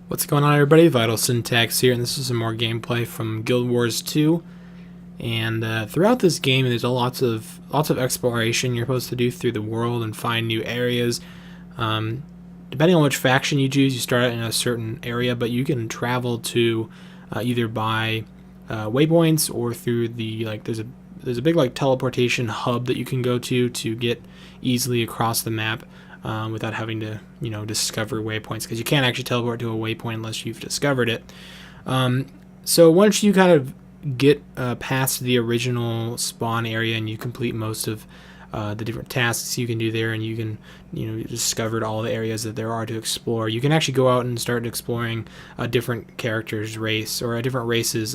What's going on, everybody? VitalSyntax here, and this is some more gameplay from Guild Wars 2. And throughout this game, there's lots of exploration you're supposed to do through the world and find new areas. Depending on which faction you choose, you start out in a certain area, but you can travel to either by waypoints or through the there's a big teleportation hub that you can go to get easily across the map. Without having to, discover waypoints, because you can't actually teleport to a waypoint unless you've discovered it. So once you kind of get past the original spawn area and you complete most of the different tasks you can do there, and you can, discovered all the areas that there are to explore, you can actually go out and start exploring a different character's race or a different race's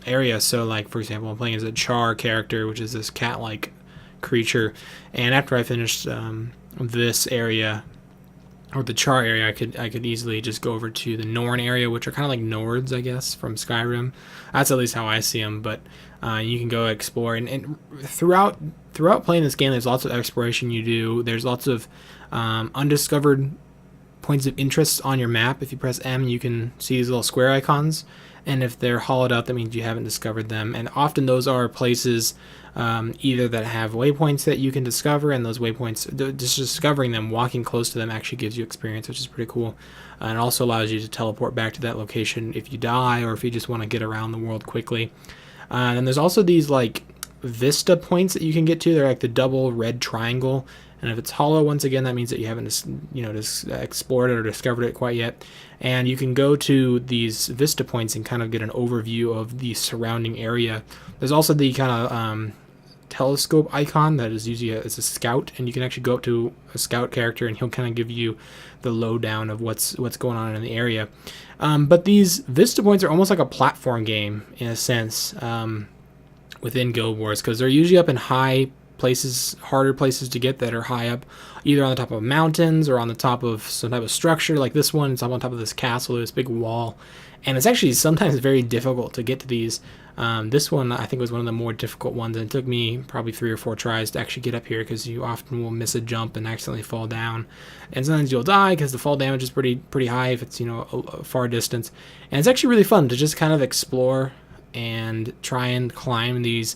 area. So, like, for example, I'm playing as a Char character, which is this cat-like creature, and after I finished this area, or the Char area, I could easily just go over to the Norn area, which are kind of like Nords, I guess, from Skyrim. That's at least how I see them. But you can go explore, and throughout playing this game, there's lots of exploration you do. There's lots of undiscovered points of interest on your map. If you press M, you can see these little square icons, and if they're hollowed out, that means you haven't discovered them. And often those are places either that have waypoints that you can discover, and those waypoints, just discovering them, walking close to them, actually gives you experience, which is pretty cool. And it also allows you to teleport back to that location if you die, or if you just want to get around the world quickly. And there's also these Vista points that you can get to. They're like the double red triangle, and if it's hollow, once again, that means that you haven't explored it or discovered it quite yet. And you can go to these Vista points and kind of get an overview of the surrounding area. There's also the kind of telescope icon that is usually it's a scout, and you can actually go up to a scout character and he'll kind of give you the lowdown of what's going on in the area. But these Vista points are almost like a platform game in a sense within Guild Wars, because they're usually up in high places, harder places to get, that are high up, either on the top of mountains or on the top of some type of structure. Like this one, it's up on top of this castle, this big wall, and it's actually sometimes very difficult to get to these. This one, I think, was one of the more difficult ones, and it took me probably 3 or 4 tries to actually get up here, because you often will miss a jump and accidentally fall down, and sometimes you'll die because the fall damage is pretty high if it's a far distance. And it's actually really fun to just kind of explore and try and climb these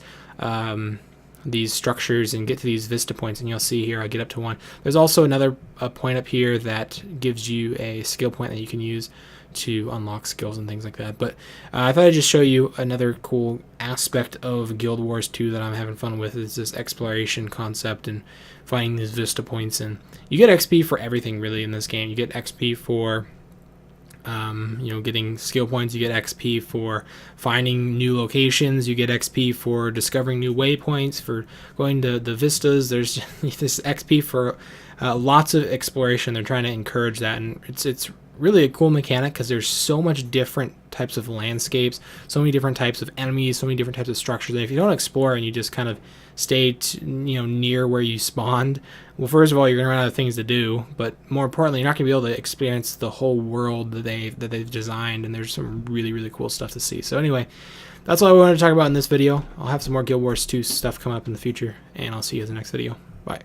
structures and get to these Vista points. And you'll see here I get up to one. There's also another point up here that gives you a skill point that you can use to unlock skills and things like that. But I thought I'd just show you another cool aspect of Guild Wars 2 that I'm having fun with, is this exploration concept and finding these Vista points. And you get XP for everything really in this game. You get XP for getting skill points, you get XP for finding new locations, you get XP for discovering new waypoints, for going to the vistas. There's this XP for lots of exploration. They're trying to encourage that, and it's really a cool mechanic, because there's so much different types of landscapes, so many different types of enemies, so many different types of structures, that if you don't explore and you just kind of stay near where you spawned, well, first of all, you're gonna run out of things to do, but more importantly, you're not gonna be able to experience the whole world that they've designed. And there's some really cool stuff to see. So anyway, that's all I wanted to talk about in this video. I'll have some more Guild Wars 2 stuff come up in the future, and I'll see you in the next video. Bye.